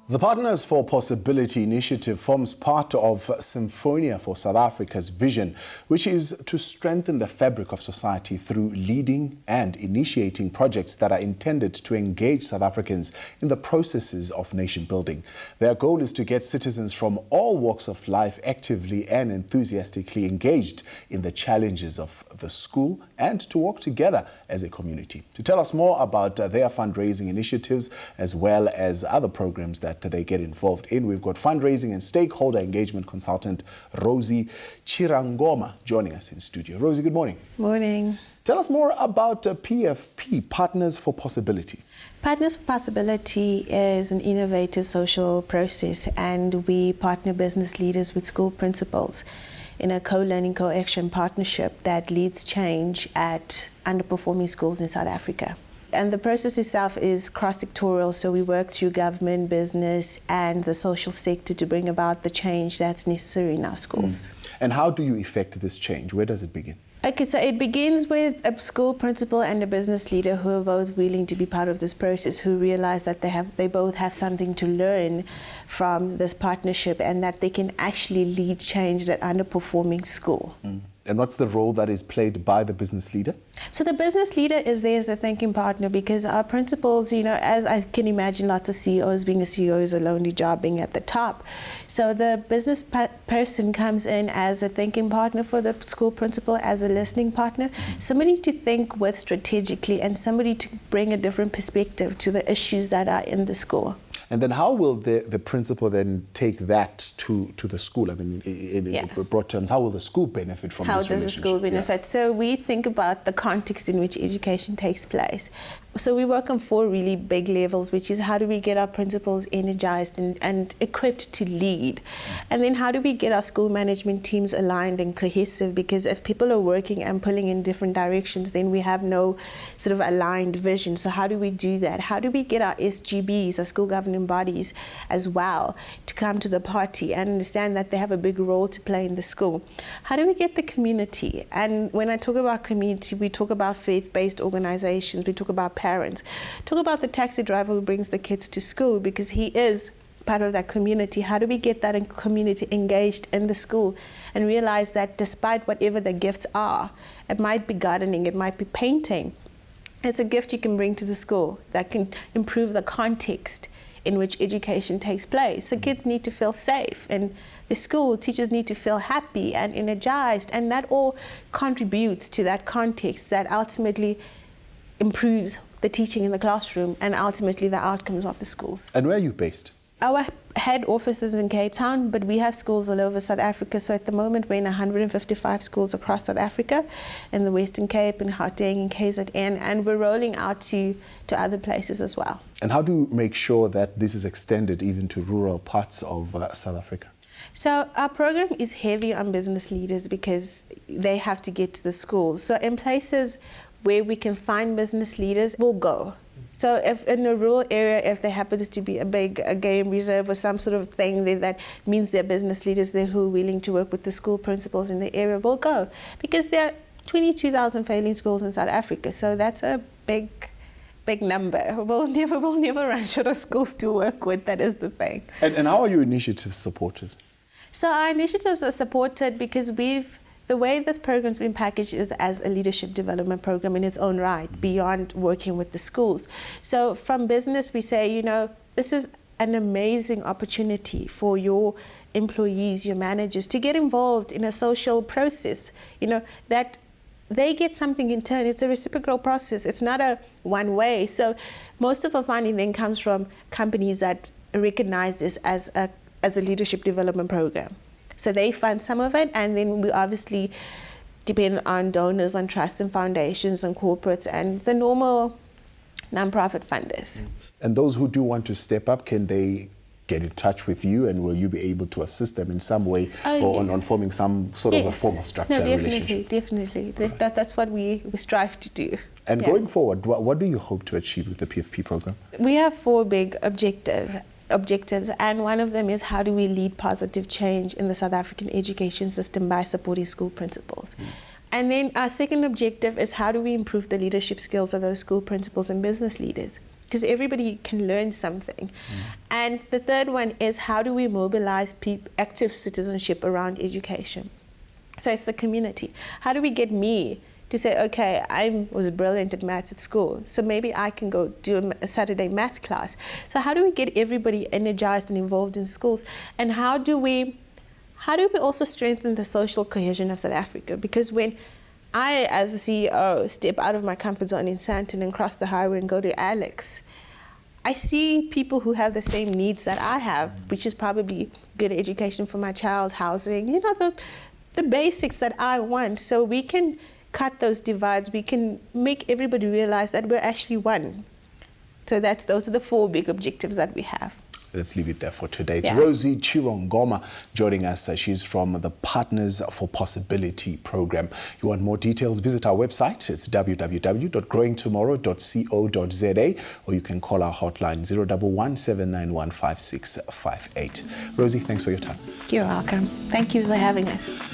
The Partners for Possibility initiative forms part of Symphonia for South Africa's vision, which is to strengthen the fabric of society through leading and initiating projects that are intended to engage South Africans in the processes of nation building. Their goal is to get citizens from all walks of life actively and enthusiastically engaged in the challenges of the school and to work together as a community. To tell us more about their fundraising initiatives as well as other programs that they get involved in, we've got fundraising and stakeholder engagement consultant Rosie Chirongoma joining us in studio. Rosie, good morning. Morning. Tell us more about PfP, Partners for Possibility. Partners for Possibility is an innovative social process, and we partner business leaders with school principals in a co-learning, co-action partnership that leads change at underperforming schools in South Africa. And the process itself is cross-sectoral, so we work through government, business, and the social sector to bring about the change that's necessary in our schools. And how do you effect this change? Where does it begin? Okay, so it begins with a school principal and a business leader who are both willing to be part of this process, who realize that they both have something to learn from this partnership and that they can actually lead change at underperforming school. And what's the role that is played by the business leader? So the business leader is there as a thinking partner, because our principals, as I can imagine, lots of CEOs, being a CEO is a lonely job, being at the top. So the business person comes in as a thinking partner for the school principal, as a listening partner, somebody to think with strategically and somebody to bring a different perspective to the issues that are in the school. And then how will the principal then take that to the school? I mean, in broad terms, how will the school benefit from this relationship? How does the school benefit? Yeah. So we think about the context in which education takes place. So we work on 4 really big levels, which is how do we get our principals energized and equipped to lead? And then how do we get our school management teams aligned and cohesive? Because if people are working and pulling in different directions, then we have no sort of aligned vision. So how do we do that? How do we get our SGBs, our school governing bodies as well, to come to the party and understand that they have a big role to play in the school? How do we get the community? And when I talk about community, we talk about faith-based organizations, we talk about parents, talk about the taxi driver who brings the kids to school, because he is part of that community. How do we get that community engaged in the school and realize that despite whatever the gifts are, it might be gardening, it might be painting, it's a gift you can bring to the school that can improve the context in which education takes place. So kids need to feel safe, and the school teachers need to feel happy and energized, and that all contributes to that context that ultimately improves the teaching in the classroom and ultimately the outcomes of the schools. And where are you based? Our head office is in Cape Town, but we have schools all over South Africa. So at the moment, we're in 155 schools across South Africa, in the Western Cape, in Gauteng, in KZN, and we're rolling out to other places as well. And how do you make sure that this is extended even to rural parts of South Africa? So our program is heavy on business leaders because they have to get to the schools. So in places where we can find business leaders, we'll go. So if in a rural area, if there happens to be a game reserve or some sort of thing that means there are business leaders there who are willing to work with the school principals in the area, we'll go. Because there are 22,000 failing schools in South Africa, so that's a big number. We'll never run short of schools to work with, that is the thing. And how are your initiatives supported? So our initiatives are supported because the way this program's been packaged is as a leadership development program in its own right, beyond working with the schools. So from business, we say, this is an amazing opportunity for your employees, your managers, to get involved in a social process, that they get something in turn. It's a reciprocal process. It's not a one way. So most of our funding then comes from companies that recognize this as a leadership development program. So they fund some of it, and then we obviously depend on donors, on trusts and foundations and corporates and the normal nonprofit funders. And those who do want to step up, can they get in touch with you, and will you be able to assist them in some way on forming some sort of a formal structure and relationship? Definitely. That's what we strive to do. And going forward, what do you hope to achieve with the PfP program? We have 4 big objectives, and one of them is how do we lead positive change in the South African education system by supporting school principals. And then our second objective is how do we improve the leadership skills of those school principals and business leaders. because everybody can learn something. And the third one is, how do we mobilize active citizenship around education? So it's the community. How do we get me to say, okay, I was brilliant at maths at school, so maybe I can go do a Saturday maths class. So how do we get everybody energized and involved in schools? And how do we also strengthen the social cohesion of South Africa? Because when I, as a CEO, step out of my comfort zone in Sandton and cross the highway and go to Alex, I see people who have the same needs that I have, which is probably good education for my child, housing, the basics that I want. So we can cut those divides. We can make everybody realize that we're actually one. So those are the 4 big objectives that we have. Let's leave it there for today. It's Rosie Chirongoma joining us. She's from the Partners for Possibility program. You want more details, visit our website. It's www.growingtomorrow.co.za, or you can call our hotline 011 791 5658. Rosie, thanks for your time. You're welcome. Thank you for having us.